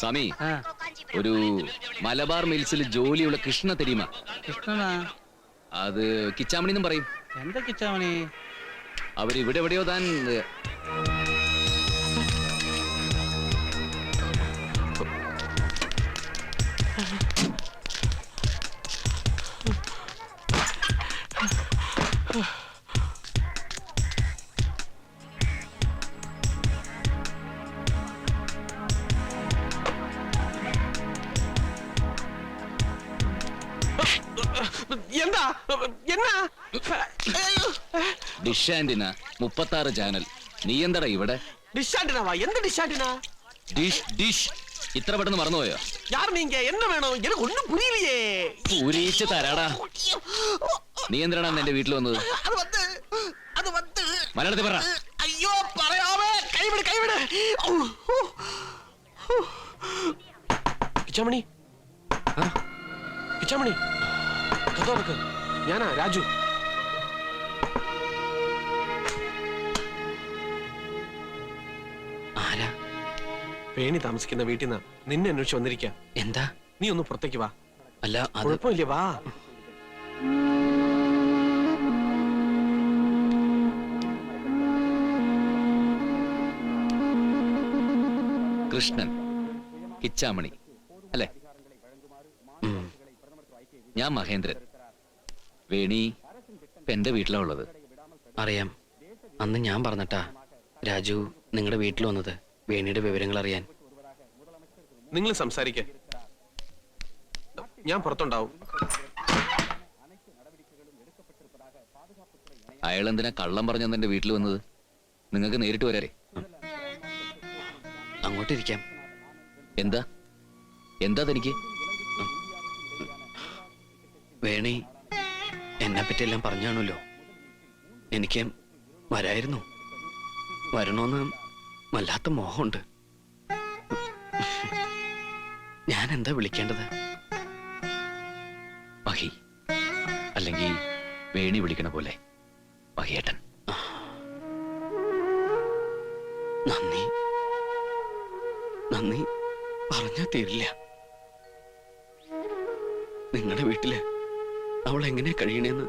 സ്വാമി ഒരു മലബാർ മിൽസിൽ ജോലിയുള്ള കൃഷ്ണ തെരീമ. കൃഷ്ണനാ? അത് കിച്ചാമണി എന്നും പറയും. എന്താ കിച്ചാമണി? അവരിവിടെ എവിടെയോ താൻ എന്താ എന്നാ ഡിഷ് ആന്റിന 36 ചാനൽ. നീ എന്താടാ ഇവിടെ? ഡിഷാണ്ടിനാവാ? എന്ത് ഡിഷാണ്ടിനാ? ഡിഷ് ഡിഷ് ഇത്ര പെട്ടെന്ന് മറന്നുപോയോ? யார் நீங்க? என்ன வேணும்? எனக்கு ஒண்ணும் புரியலையே. പൂരിച്ച് തരാടാ. നീ എന്തിനാണ് എന്റെ വീട്ടിൽ വന്നത്? அது வந்து മലയാളത്തിൽ പറ. ஐயோ പറയാമേ. കൈവിട് കൈവിട്. കിച്ചാമണി, കിച്ചാമണി, കഥ തുറക്ക്. ഞാനാ രാജു. ആരാ? വേണി താമസിക്കുന്ന വീട്ടിൽ നിന്ന് നിന്നെ അന്വേഷിച്ച് വന്നിരിക്കാം. എന്താ? നീ ഒന്ന് പുറത്തേക്ക് വാ. അല്ല, അത് കുഴപ്പമില്ലേ, വാ. കൃഷ്ണൻ, കിച്ചാമണി അല്ലേ? ഞാൻ മഹേന്ദ്രൻ. വേണി ഇപ്പൊ എന്റെ വീട്ടിലാ ഉള്ളത്. അറിയാം. അന്ന് ഞാൻ പറഞ്ഞിട്ടാ രാജു നിങ്ങളുടെ വീട്ടിൽ വന്നത്, വേണിയുടെ വിവരങ്ങൾ അറിയാൻ. നിങ്ങൾ സംസാരിക്ക, ഞാൻ പുറത്തുണ്ടാവും. അയാൾ എന്തിനാ കള്ളം പറഞ്ഞെന്ന് എന്റെ വീട്ടിൽ വന്നത്? നിങ്ങൾക്ക് നേരിട്ട് വരാറേ. അങ്ങോട്ടിരിക്കാം. എന്താ എന്താ തനിക്ക്? വേണി എന്നെ പറ്റിയെല്ലാം പറഞ്ഞാണല്ലോ. എനിക്ക് വരായിരുന്നു, വരണോന്ന് വല്ലാത്ത മോഹമുണ്ട്. ഞാൻ എന്താ വിളിക്കേണ്ടത്? മഹി, അല്ലെങ്കിൽ വേണി വിളിക്കണ പോലെ മഹിയേട്ടൻ. നന്ദി, നന്ദി പറഞ്ഞാ തീരില്ല. നിങ്ങളുടെ വീട്ടില് അവൾ എങ്ങനെ കഴിയണേന്ന്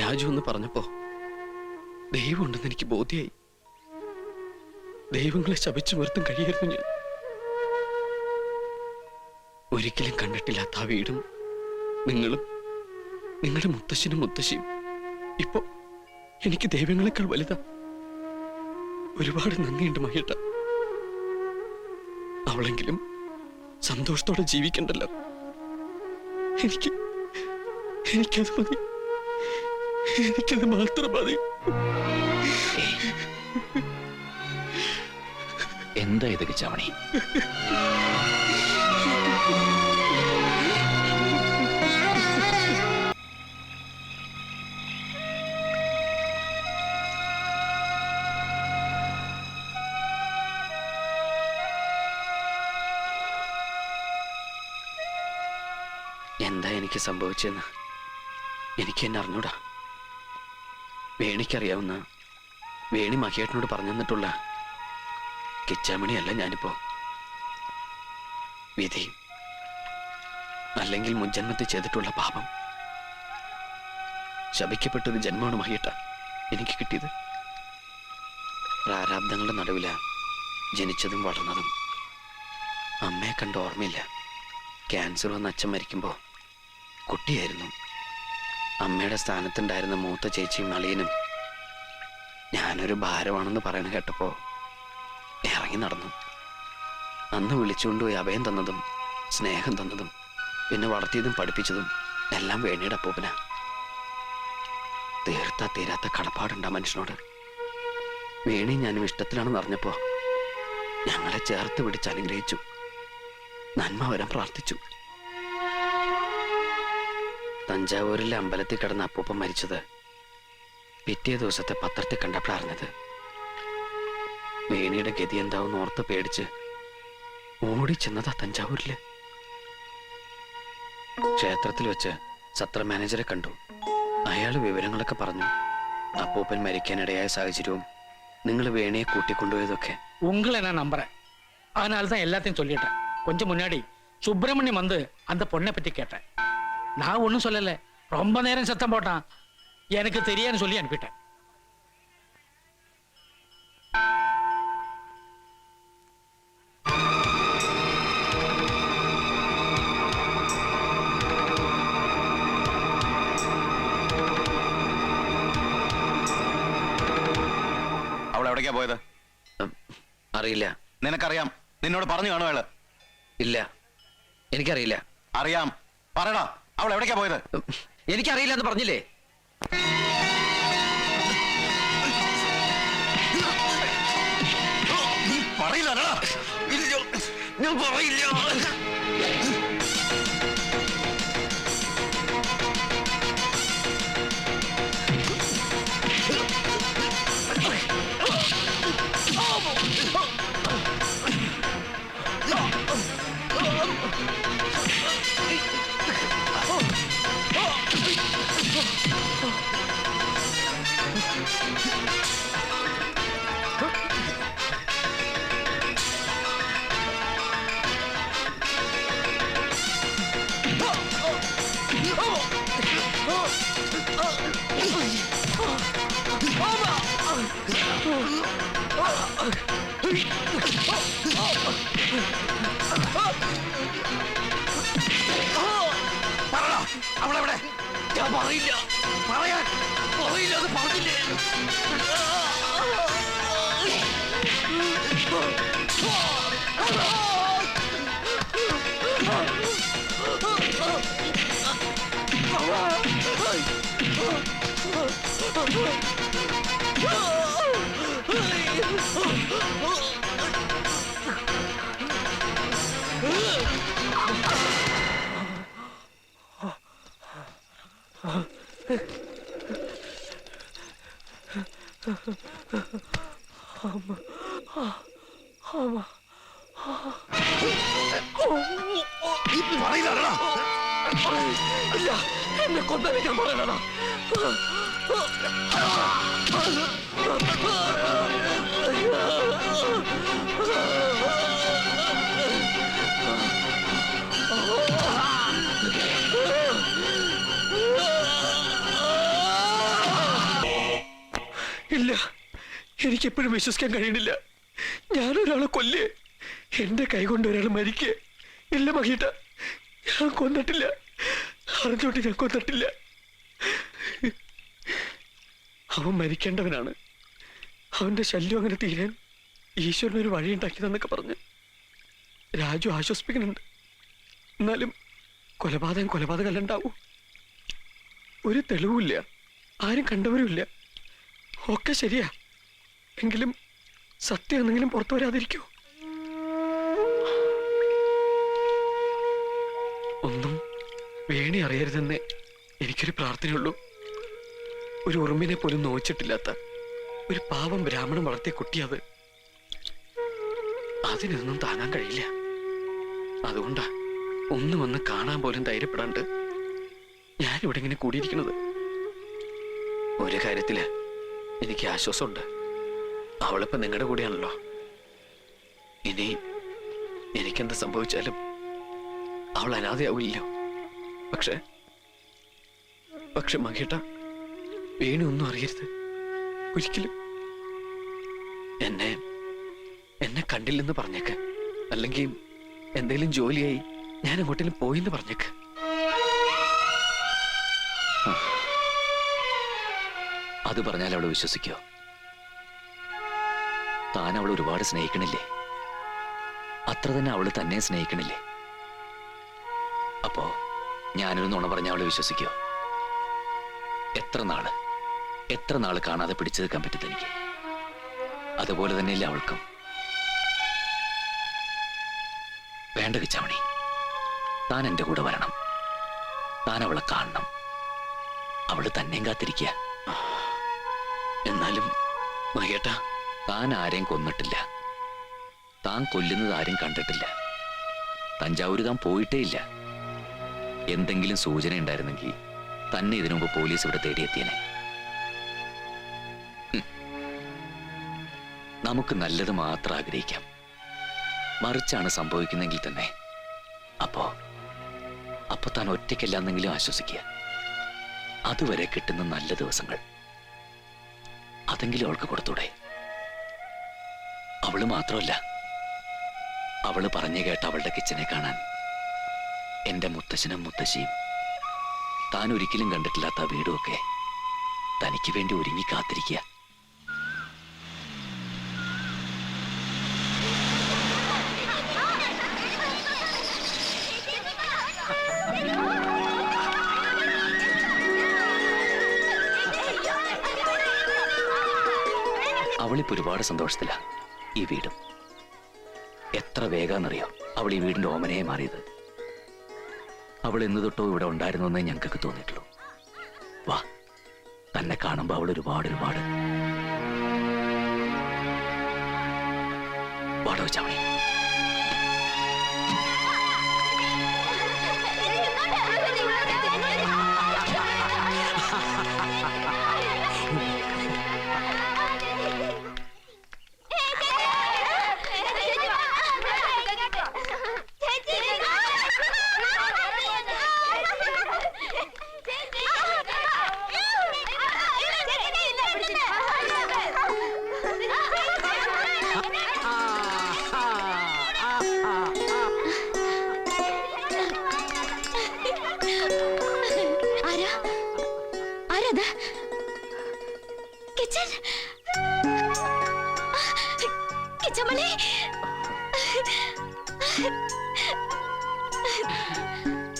രാജു എന്ന് പറഞ്ഞപ്പോ ദൈവമുണ്ടെന്ന് എനിക്ക് ബോധ്യായി. ദൈവങ്ങളെ ശപിച്ചു നിർത്തും കഴിയായിരുന്നു ഞാൻ. ഒരിക്കലും കണ്ടിട്ടില്ലാത്ത ആ വീടും നിങ്ങളും നിങ്ങളുടെ മുത്തശ്ശനും മുത്തശ്ശിയും ഇപ്പൊ എനിക്ക് ദൈവങ്ങളെക്കാൾ വലുതാ. ഒരുപാട് നന്ദിയുണ്ട് മഹിയേട്ട. അവളെങ്കിലും സന്തോഷത്തോടെ ജീവിക്കണ്ടല്ലോ. എനിക്കത് മതി, എനിക്കത് മാത്രം മതി. എന്താ ഇത് കിച്ചാമണി? എന്താ എനിക്ക് സംഭവിച്ചെന്ന് എനിക്ക് എന്നെ അറിഞ്ഞൂടാ. വേണിക്കറിയാവുന്ന, വേണി മഹിയേട്ടനോട് പറഞ്ഞു തന്നിട്ടുള്ള കിച്ചാമണിയല്ല ഞാനിപ്പോ. വിധി അല്ലെങ്കിൽ മുൻജന്മത്തിൽ ചെയ്തിട്ടുള്ള പാപം. ശപിക്കപ്പെട്ടൊരു ജന്മമാണ് മഹിയേട്ട എനിക്ക് കിട്ടിയത്. പ്രാരാബ്ദങ്ങളുടെ നടുവില ജനിച്ചതും വളർന്നതും. അമ്മയെ കണ്ട ഓർമ്മയില്ല. ക്യാൻസർ വന്ന് അച്ഛൻ മരിക്കുമ്പോ കുട്ടിയായിരുന്നു. അമ്മയുടെ സ്ഥാനത്തുണ്ടായിരുന്ന മൂത്ത ചേച്ചിയും അളിയനും ഞാനൊരു ഭാരമാണെന്ന് പറയണ കേട്ടപ്പോ ഇറങ്ങി നടന്നു. അന്ന് വിളിച്ചുകൊണ്ടുപോയി അഭയം തന്നതും സ്നേഹം തന്നതും പിന്നെ വളർത്തിയതും പഠിപ്പിച്ചതും എല്ലാം വേണിയുടെ അപ്പൂപ്പന. തീർത്താ തീരാത്ത കടപ്പാടുണ്ട് ആ മനുഷ്യനോട്. വേണി ഞാനും ഇഷ്ടത്തിലാണെന്ന് അറിഞ്ഞപ്പോ ഞങ്ങളെ ചേർത്ത് പിടിച്ച് അനുഗ്രഹിച്ചു, നന്മ വരാൻ പ്രാർത്ഥിച്ചു. തഞ്ചാവൂരിലെ അമ്പലത്തിൽ കിടന്ന അപ്പൂപ്പൻ മരിച്ചത് പിറ്റേ ദിവസത്തെ പത്രത്തിൽ കണ്ടപ്പോഴറിഞ്ഞത്. വേണിയുടെ ഗതി എന്താവും ഓർത്ത് പേടിച്ച് ഓടി ചെന്നതാ തഞ്ചാവൂരില്. ക്ഷേത്രത്തിൽ വെച്ച് സത്ര മാനേജറെ കണ്ടു. അയാൾ വിവരങ്ങളൊക്കെ പറഞ്ഞു. അപ്പൂപ്പൻ മരിക്കാനിടയായ സാഹചര്യവും നിങ്ങൾ വേണിയെ കൂട്ടിക്കൊണ്ടുപോയതൊക്കെ. உங்களை நான் நம்புறேன், அதனால தான் எல்லாத்தையும் சொல்லிட்டேன். கொஞ்சம் முன்னாடி சுப்பிரமணியம் வந்து அந்த பொண்ணை பத்தி கேட்டேன். நான் ஒன்றும் சொல்லலை. ரொம்ப நேரம் சத்தம் போட்டான். எனக்கு தெரியாதுன்னு சொல்லி அனுப்பிட்டேன். അവൾ എവിടേക്കാ പോയത്? അറിയില്ല. നിനക്കറിയാം. നിന്നോട് പറഞ്ഞു കാണും അയാള്. ഇല്ല, എനിക്കറിയില്ല. അറിയാം, പറയടാ. അവൾ എവിടേക്കാ പോയത്? എനിക്കറിയില്ല എന്ന് പറഞ്ഞില്ലേ? നീ പറയില്ലടാ. ഞാൻ പറയില്ല. അവളെവിടെ? ഞാൻ പറയില്ല. പറയാൻ പറയില്ല എന്ന് പറഞ്ഞില്ലേ? ഇല്ല, എന്നെ കൊന്നേ ഞാൻ പറയണ. ഇല്ല, എനിക്കെപ്പോഴും വിശ്വസിക്കാൻ കഴിയണില്ല. ഞാനൊരാളെ കൊല്ലേ, എന്റെ കൈ കൊണ്ട് ഒരാൾ മരിക്കേ. ഇല്ല മഹിട്ട, ഞാൻ കൊന്നിട്ടില്ല. അറിഞ്ഞോട്ട് ഞാൻ കൊന്നിട്ടില്ല. അവൻ മരിക്കേണ്ടവനാണ്. അവന്റെ ശല്യം അങ്ങനെ തീരാൻ ഈശ്വരനൊരു വഴിയുണ്ടാക്കിയതെന്നൊക്കെ പറഞ്ഞ് രാജു ആശ്വസിപ്പിക്കുന്നുണ്ട്. എന്നാലും കൊലപാതകമല്ല ഉണ്ടാവൂ. ഒരു തെളിവുമില്ല, ആരും കണ്ടവരുമില്ല. ഒക്കെ ശരിയാ, എങ്കിലും സത്യം എന്തെങ്കിലും പുറത്തു വരാതിരിക്കോ? ഒന്നും വേണി അറിയരുതെന്ന് എനിക്കൊരു പ്രാർത്ഥനയുള്ളൂ. ഒരു ഉറുമ്പിനെ പോലും നോച്ചിട്ടില്ലാത്ത ഒരു പാവം ബ്രാഹ്മണൻ വളർത്തിയ കുട്ടിയത്. അതിനൊന്നും താങ്ങാൻ കഴിയില്ല. അതുകൊണ്ടാ ഒന്നും വന്ന് കാണാൻ പോലും ധൈര്യപ്പെടാണ്ട് ഞാനിവിടെ ഇങ്ങനെ കൂടിയിരിക്കുന്നത്. ഒരു കാര്യത്തില് എനിക്ക് ആശ്വാസമുണ്ട്. അവളിപ്പോ നിങ്ങളുടെ കൂടെയാണല്ലോ. ഇനി എനിക്കെന്ത് സംഭവിച്ചാലും അവൾ അനാഥയാവില്ലല്ലോ. പക്ഷെ മകേട്ട, വേണു ഒന്നും അറിയരുത് ഒരിക്കലും. എന്നെ കണ്ടില്ലെന്ന് പറഞ്ഞേക്ക്. അല്ലെങ്കിൽ എന്തെങ്കിലും ജോലിയായി ഞാൻ എങ്ങോട്ടേലും പോയിന്ന് പറഞ്ഞേക്ക്. അത് പറഞ്ഞാൽ അവള് വിശ്വസിക്കോ? താൻ അവൾ ഒരുപാട് സ്നേഹിക്കണില്ലേ? അത്ര തന്നെ അവള് തന്നെ സ്നേഹിക്കണില്ലേ? അപ്പോ ഞാനൊരു നുണ പറഞ്ഞ അവള് വിശ്വസിക്കോ? എത്ര നാള് കാണാതെ പിടിച്ചു നിൽക്കാൻ പറ്റും എനിക്ക്? അതുപോലെ തന്നെയല്ലേ അവൾക്കും. വേണ്ട കിച്ചാമണി, താൻ എന്റെ കൂടെ വരണം. താൻ അവളെ കാണണം. അവള് തന്നെയും കാത്തിരിക്കുക. എന്നാലും മകേട്ട, താൻ ആരെയും കൊന്നിട്ടില്ല. താൻ കൊല്ലുന്നത് ആരും കണ്ടിട്ടില്ല. തഞ്ചാവൂര് താൻ പോയിട്ടേ ഇല്ല. എന്തെങ്കിലും സൂചന ഉണ്ടായിരുന്നെങ്കിൽ തന്നെ ഇതിനു മുമ്പ് പോലീസ് ഇവിടെ തേടിയെത്തിയനെ. നമുക്ക് നല്ലത് മാത്രം ആഗ്രഹിക്കാം. മറിച്ചാണ് സംഭവിക്കുന്നെങ്കിൽ തന്നെ അപ്പോ താൻ ഒറ്റയ്ക്കല്ലാന്നെങ്കിലും ആശ്വസിക്കുക. അതുവരെ കിട്ടുന്ന നല്ല ദിവസങ്ങൾ അതെങ്കിലും അവൾക്ക് കൊടുത്തൂടെ? അവള് മാത്രമല്ല, അവള് പറഞ്ഞു കേട്ട അവളുടെ കിച്ചനെ കാണാൻ എന്റെ മുത്തശ്ശനും മുത്തശ്ശിയും താൻ ഒരിക്കലും കണ്ടിട്ടില്ലാത്ത വീടുമൊക്കെ തനിക്ക് വേണ്ടി ഒരുങ്ങി കാത്തിരിക്കുക. അവളിപ്പോ ഒരുപാട് സന്തോഷത്തില. ഈ വീടും എത്ര വേഗാന്നറിയോ അവൾ ഈ വീടിന്റെ ഓമനയെ മാറിയത്. അവൾ എന്ന് തൊട്ടോ ഇവിടെ ഉണ്ടായിരുന്നു എന്നേ ഞങ്ങൾക്ക് തോന്നിയിട്ടുള്ളൂ. വാ, തന്നെ കാണുമ്പോ അവൾ ഒരുപാട് വാടോ ചാവണി.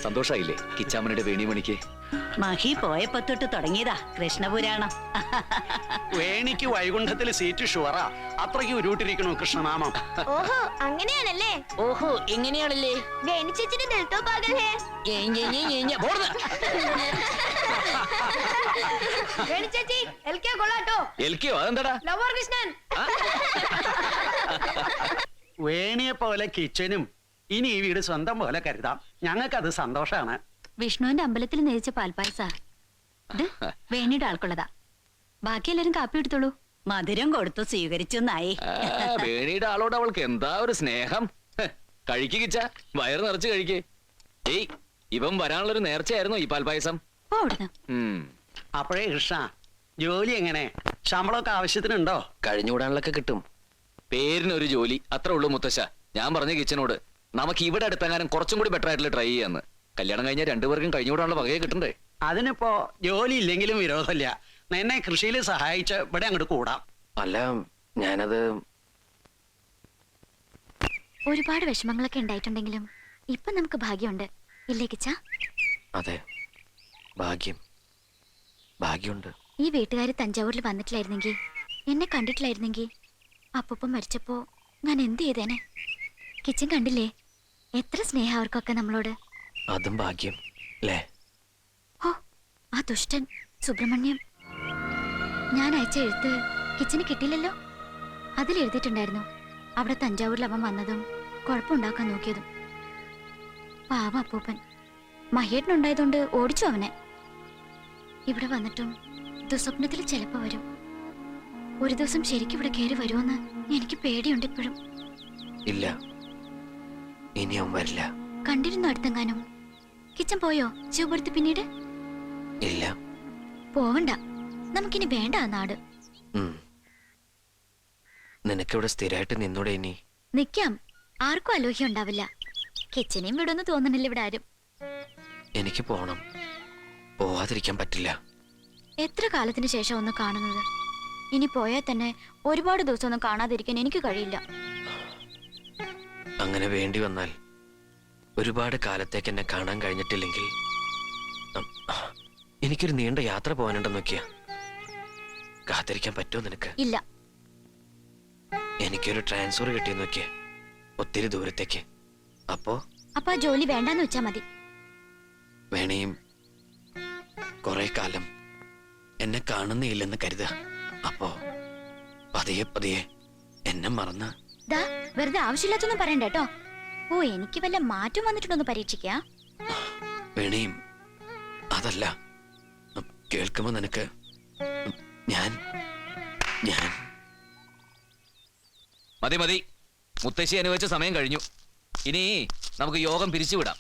സന്തോഷായില്ലേ കിച്ചാമ്മയുടെ വേണിമണിക്ക്? മഹി പോയപ്പോ തൊട്ട് തുടങ്ങിയതാ കൃഷ്ണപുരാണം. വേണിക്ക് വൈകുണ്ഠത്തിൽ സീറ്റ് ഷുവറാ. അത്രയ്ക്ക് ഉരുട്ടിരിക്കണു കൃഷ്ണനാമം. ഓഹോ അങ്ങനെയാണല്ലേ? ഓഹോ എങ്ങനെയാണല്ലേ? വേണി ചേച്ചിയുടെ ദിൽ തോ പാഗൽ ഹേ. വേണി ചേച്ചി എൽകെ കൊള്ളാട്ടോ. എൽക്കയോ? അതെന്താടാ? ലവർ കൃഷ്ണൻ. വേണിയെ പോലെ കിച്ചനും ഇനി ഈ വീട് സ്വന്തം പോലെ കരുതാം. ഞങ്ങൾക്കത് സന്തോഷാണ്. വിഷ്ണുവിന്റെ അമ്പലത്തിൽ നേരിച്ച പാൽപ്പായസ ഇത് വേണിയുടെ ആൾക്കുള്ളതാ. ബാക്കി എല്ലാരും കാപ്പി എടുത്തോളൂ. മധുരം കൊടുത്തു സ്വീകരിച്ചു നായി. വേണിയുടെ ആളോട് അവൾക്ക് എന്താ ഒരു സ്നേഹം. കഴിക്ക് കിച്ച, വയറ് നിറച്ച് കഴിക്ക്. ഏയ്, ഇവൻ വരാനുള്ളൊരു നേർച്ചയായിരുന്നു ഈ പാൽപ്പായസം. അപ്പോഴേ കൃഷ്ണ, ജോലി എങ്ങനെ? ശമ്പളമൊക്കെ ആവശ്യത്തിനുണ്ടോ? കഴിഞ്ഞുകൂടാനുള്ളൊക്കെ കിട്ടും. പേരിനൊരു ജോലി അത്രേ ഉള്ളൂ മുത്തശ്ശ. ഞാൻ പറഞ്ഞ കിച്ചനോട് നമുക്ക് ഇവിടെ അടുത്തെങ്ങാനും കുറച്ചും കൂടി ബെറ്റർ ആയിട്ടുള്ള ട്രൈ ചെയ്യാന്ന്. കല്യാണം കഴിഞ്ഞാൽ രണ്ടുപേർക്കും കഴിഞ്ഞുകൂടാനുള്ള വകയെ കിട്ടണ്ടേ? അതിനിപ്പോ ജോലി ഇല്ലെങ്കിലും വിരോധമില്ല. എന്നെ കൃഷിയിൽ സഹായിച്ച് ഇവിടെ അങ്ങോട്ട് കൂടാം. അല്ല, ഞാനത് ഒരുപാട് വിഷമങ്ങളൊക്കെ ഉണ്ടായിട്ടുണ്ടെങ്കിലും ഇപ്പൊ നമുക്ക് ഭാഗ്യമുണ്ട്, ഇല്ലേ കിച്ച? അതെ, ഭാഗ്യമുണ്ട്. ഈ വീട്ടുകാര് തഞ്ചാവൂരിൽ വന്നിട്ടില്ലായിരുന്നെങ്കിൽ, എന്നെ കണ്ടിട്ടില്ലായിരുന്നെങ്കിൽ, അപ്പൂപ്പ മരിച്ചപ്പോ ഞാൻ എന്ത് ചെയ്തേനെ? കിച്ചൻ കണ്ടില്ലേ എത്ര സ്നേഹം അവർക്കൊക്കെ നമ്മളോട്. അതും ഭാഗ്യം അല്ലേ? ഓ, ആ ദുഷ്ടൻ സുബ്രഹ്മണ്യം. ഞാൻ അയച്ച എഴുത്ത് കിച്ചന് കിട്ടിയില്ലല്ലോ. അതിൽ എഴുതിയിട്ടുണ്ടായിരുന്നു അവിടെ തഞ്ചാവൂരിൽ അവൻ വന്നതും കുഴപ്പമുണ്ടാക്കാൻ നോക്കിയതും. പാവ അപ്പൂപ്പൻ. മഹേട്ടനുണ്ടായതുകൊണ്ട് ഓടിച്ചു അവനെ. ഇവിടെ വന്നിട്ടും ദുസ്വപ്നത്തിൽ ചിലപ്പോ വരും. ഒരു ദിവസം ശരിക്കും ഇവിടെ കയറി വരുമെന്ന് എനിക്ക് പേടിയുണ്ട് ഇപ്പോഴും. ഇല്ല, ഇനി അവൻ വരില്ല. കണ്ടിരുന്നു അടുത്തെങ്ങാനും? കിച്ചൻ പോയോ ശിവപുരത്ത് പിന്നീട്? ഇല്ല, പോവണ്ട, നമുക്കിനി വേണ്ട ആ നാട്. നിനക്കിവിടെ സ്ഥിരമായിട്ട് നിന്നൂടെ? ഇനി നിക്കാം, ആർക്കും അലോഹ്യം ഉണ്ടാവില്ല. കിച്ചനെയും വിടുന്നു തോന്നണില്ല ഇവിടെ ആരും. എനിക്ക് പോണം, പോവാതിരിക്കാൻ പറ്റില്ല. എത്ര കാലത്തിന് ശേഷം ഒന്ന് കാണുന്നത്. ഇനി പോയാൽ തന്നെ ഒരുപാട് ദിവസം ഒന്നും കാണാതിരിക്കാൻ എനിക്ക് കഴിയില്ല. അങ്ങനെ വേണ്ടി വന്നാൽ ഒരുപാട് കാലത്തേക്ക് എന്നെ കാണാൻ കഴിഞ്ഞിട്ടില്ലെങ്കിൽ എനിക്കൊരു നീണ്ട യാത്ര പോകാനുണ്ടെന്ന് നോക്കിയാ കാത്തിരിക്കാൻ പറ്റുമോ നിനക്ക്? ഇല്ല. എനിക്കൊരു ട്രാൻസ്ഫർ കിട്ടിയെന്ന് നോക്കിയേ, ഒത്തിരി ദൂരത്തേക്ക്. അപ്പോ ആ ജോലി വേണ്ടാന്ന് വെച്ചാ മതി. വേണേയും കുറെ കാലം എന്നെ കാണുന്നേയില്ലെന്ന് കരുതുക. അപ്പോ പതിയെ എന്നെ മറന്ന് ദാ വെറുതെ ആവശ്യമില്ലാത്തൊന്നും പറയണ്ട കേട്ടോ. ഓ, എനിക്ക് വല്ല മാറ്റം വന്നിട്ടുണ്ടോന്ന് പരീക്ഷിക്കാ. വേണേയും അതല്ല, കേൾക്കുമ്പോ നിനക്ക് ഞാൻ മതി മുത്തശ്ശി അനുവദിച്ച സമയം കഴിഞ്ഞു. ഇനി നമുക്ക് യോഗം പിരിച്ചുവിടാം.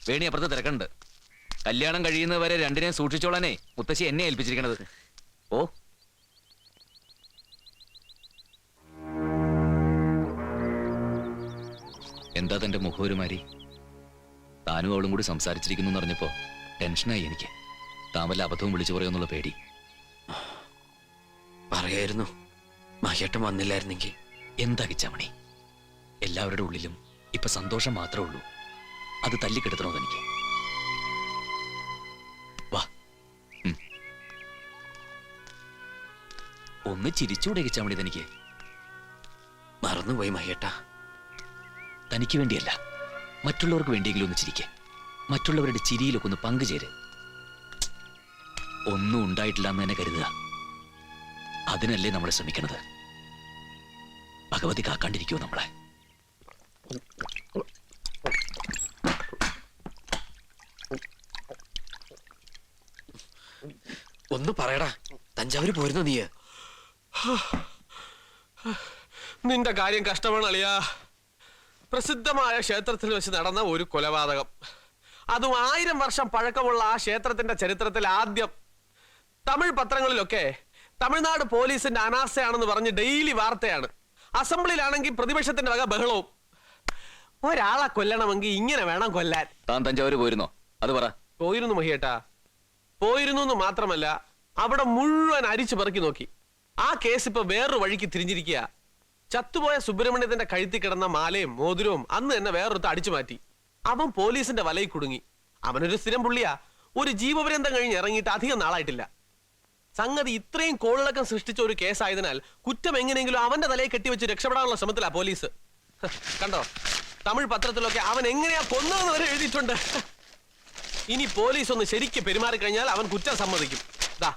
വേണി അപ്പുറത്ത് തിരക്കുന്നുണ്ട്. കല്യാണം കഴിയുന്നവരെ രണ്ടിനെയും സൂക്ഷിച്ചോളാനേ മുത്തശ്ശി എന്നെ ഏൽപ്പിച്ചിരിക്കണത്. ഓ എന്താ തന്റെ മുഖപെരുമാരി? താനും അവളും കൂടി സംസാരിച്ചിരിക്കുന്നു എന്ന് പറഞ്ഞപ്പോ ടെൻഷനായി എനിക്ക്. താൻ വല്ല അബദ്ധവും വിളിച്ചു പറയുമെന്നുള്ള പേടി. പറയായിരുന്നു മഹേട്ടൻ വന്നില്ലായിരുന്നെങ്കിൽ. എന്താ കിച്ചാമണി, എല്ലാവരുടെ ഉള്ളിലും ഇപ്പൊ സന്തോഷം മാത്രമേ ഉള്ളൂ. അത് തല്ലിക്കെടുത്തണോ എനിക്ക്? വാ, ഒന്ന് ചിരിച്ചൂടെ കിച്ചാമണി തനിക്ക്? മറന്നുപോയി മഹേട്ട. തനിക്ക് വേണ്ടിയല്ല, മറ്റുള്ളവർക്ക് വേണ്ടിയെങ്കിലും ഒന്ന് ചിരിക്കെ. മറ്റുള്ളവരുടെ ചിരിയിലൊക്കെ ഒന്ന് പങ്കുചേര്. ഒന്നും ഉണ്ടായിട്ടില്ല എന്ന് തന്നെ കരുതുക. അതിനല്ലേ നമ്മൾ ശ്രമിക്കണത്. ഭഗവതി കാക്കാണ്ടിരിക്കുമോ നമ്മളെ? ഒന്ന് പറയടാ, തഞ്ചാവൂര് പോരുന്നോ നീ? നിന്റെ കാര്യം കഷ്ടമാണ് അളിയാ. പ്രസിദ്ധമായ ക്ഷേത്രത്തിൽ വെച്ച് നടന്ന ഒരു കൊലപാതകം, അതും 1000 വർഷം പഴക്കമുള്ള ആ ക്ഷേത്രത്തിന്റെ ചരിത്രത്തിൽ ആദ്യം. തമിഴ് പത്രങ്ങളിലൊക്കെ തമിഴ്നാട് പോലീസിന്റെ അനാസ്ഥയാണെന്ന് പറഞ്ഞ് ഡെയിലി വാർത്തയാണ്. അസംബ്ലിയിലാണെങ്കിൽ പ്രതിപക്ഷത്തിന്റെ വക ബഹളവും. ഒരാളെ കൊല്ലണമെങ്കിൽ ഇങ്ങനെ വേണം കൊല്ലാൻ. താൻ തഞ്ചാവൂര് പോയിരുന്നോ? അത് പറ. പോയിരുന്നു മഹിയേട്ടാ, പോയിരുന്നു എന്ന് മാത്രമല്ല, അവിടെ മുഴുവൻ അരിച്ചു പെറുക്കി നോക്കി. ആ കേസ് ഇപ്പൊ വേറൊരു വഴിക്ക് തിരിഞ്ഞിരിക്കുക. ചത്തുപോയ സുബ്രഹ്മണ്യത്തിന്റെ കഴുത്തി കിടന്ന മാലയും മോതിരവും അന്ന് തന്നെ വേറൊരുത്ത് അടിച്ചു മാറ്റി. അവൻ പോലീസിന്റെ വലയിൽ കുടുങ്ങി. അവനൊരു സ്ഥിരം പുള്ളിയാ. ഒരു ജീവപര്യന്തം കഴിഞ്ഞ് ഇറങ്ങിയിട്ട് അധികം നാളായിട്ടില്ല. സംഗതി ഇത്രയും കോളിളക്കം സൃഷ്ടിച്ച ഒരു കേസായതിനാൽ കുറ്റം എങ്ങനെയെങ്കിലും അവന്റെ തലയിൽ കെട്ടിവെച്ച് രക്ഷപ്പെടാനുള്ള ശ്രമത്തിലാ പോലീസ്. കണ്ടോ, തമിഴ് പത്രത്തിലൊക്കെ അവൻ എങ്ങനെയാ കൊന്നതെന്ന് വരെ എഴുതിയിട്ടുണ്ട്. ഇനി പോലീസ് ഒന്ന് ശരിക്ക് പെരുമാറിക്കഴിഞ്ഞാൽ അവൻ കുറ്റം സമ്മതിക്കും. ദാ,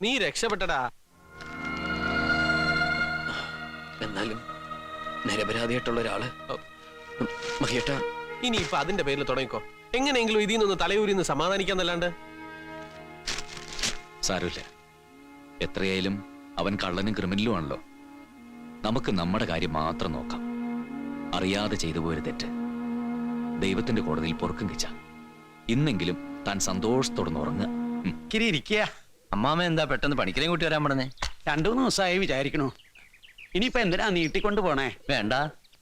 നീ രക്ഷപ്പെട്ടടാ. എന്നാലും നിരപരാധിയായിട്ടുള്ള ഒരാള് മഹേട്ട. ഇനി ഇപ്പൊ അതിന്റെ പേരിൽ തുടങ്ങിക്കോ. എങ്ങനെയെങ്കിലും ഇതിൽ നിന്ന് തലയൂരിന്ന് സമാധാനിക്കാന്നല്ലാണ്ട്. സാരമില്ല, എത്രയായാലും അവൻ കള്ളനും ക്രിമിനലും ആണല്ലോ. നമുക്ക് നമ്മുടെ കാര്യം മാത്രം നോക്കാം. അറിയാതെ ചെയ്തു പോയൊരു തെറ്റ് ദൈവത്തിന്റെ കോടതിയിൽ പൊറുക്കും കിച്ച. ഇന്നെങ്കിലും താൻ സന്തോഷത്തോടെ ഉറങ്ങുക. ഇരിക്കുക. അമ്മാമ എന്താ പെട്ടെന്ന് പണിക്കരെയും കൂട്ടി വരാൻ പറഞ്ഞേ? 2-3 ദിവസമായി വിചാരിക്കണു. ഇനിയിപ്പോ എന്തിനാ നീട്ടിക്കൊണ്ട് പോണേ? വേണ്ട,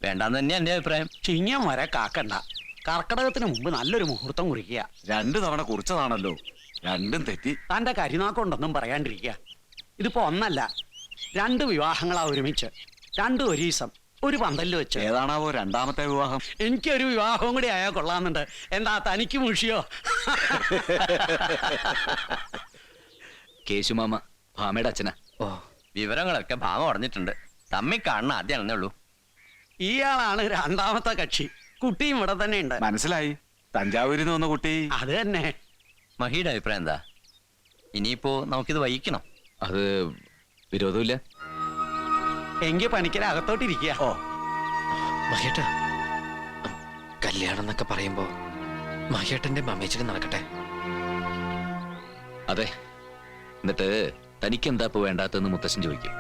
വേണ്ടാന്ന് തന്നെയാ എന്റെ അഭിപ്രായം. ചിങ്ങം വരെ കാക്കണ്ട. കർക്കടകത്തിന് മുമ്പ് നല്ലൊരു മുഹൂർത്തം കുറിക്കുക. 2 തവണ കുറിച്ചതാണല്ലോ, രണ്ടും തെറ്റി. തന്റെ കരിനാക്കൊണ്ടൊന്നും പറയാണ്ടിരിക്കുക. ഇതിപ്പോ ഒന്നല്ല, 2 വിവാഹങ്ങളാ ഒരുമിച്ച്. 2 ഒരു ദിവസം ഒരു പന്തലിൽ വെച്ച്. ഏതാണാവോ രണ്ടാമത്തെ വിവാഹം? എനിക്കൊരു വിവാഹവും കൂടി ആയാൽ കൊള്ളാന്നുണ്ട്. എന്താ തനിക്ക് മുഷിയോ? കേശുമാമ ഭാമയുടെ അച്ഛനാ. ഓ, വിവരങ്ങളൊക്കെ ഭാമ പറഞ്ഞിട്ടുണ്ട്. തമ്മി കാണുന്ന ആദ്യമാണെന്നേ ഉള്ളൂ. ഇയാളാണ് 2ാമത്തെ കക്ഷി. കുട്ടിയും ഇവിടെ തന്നെ ഉണ്ട്. മനസ്സിലായി, തഞ്ചാവൂരിൽ നിന്ന് വന്ന കുട്ടി. അത് തന്നെ. മഹിയുടെ അഭിപ്രായം എന്താ? ഇനിയിപ്പോ നമുക്കിത് വഹിക്കണം. അത് വിരോധമില്ല. എങ്കിൽ പണിക്കര അകത്തോട്ടിരിക്കുക. ഓ, മഹേട്ട, കല്യാണം എന്നൊക്കെ പറയുമ്പോ മഹേട്ടന്റെ മമ്മേച്ചിന് നടക്കട്ടെ. അതെ, എന്നിട്ട് തനിക്കെന്താ ഇപ്പൊ വേണ്ടാത്തെന്ന് മുത്തശ്ശൻ ചോദിക്കും,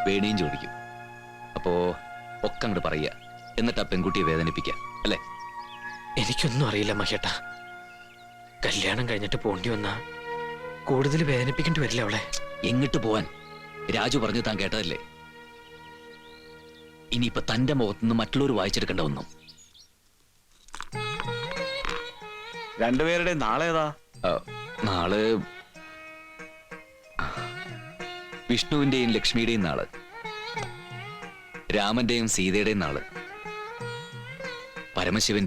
വേണിയും ചോദിക്കും. അപ്പോ ഒക്കെ അങ്ങോട്ട് പറയുക, എന്നിട്ട് ആ പെൺകുട്ടിയെ വേദനിപ്പിക്കുക, അല്ലേ? എനിക്കൊന്നും അറിയില്ല മഹേട്ട. കല്യാണം കഴിഞ്ഞിട്ട് പോണ്ടി വന്നാ കൂടുതൽ വേദനിപ്പിക്കേണ്ടി വരില്ല അവളെ. എങ്ങിട്ട് പോവാൻ? രാജു പറഞ്ഞു താൻ കേട്ടതല്ലേ. ഇനിയിപ്പൊ തന്റെ മുഖത്തുനിന്ന് മറ്റുള്ളവർ വായിച്ചെടുക്കേണ്ട ഒന്നും. രണ്ടുപേരുടെ നാളെ ഏതാ? നാള് വിഷ്ണുവിന്റെയും ലക്ഷ്മിയുടെയും നാള്, രാമന്റെയും സീതയുടെയും നാള്, പരമശിവന്റെ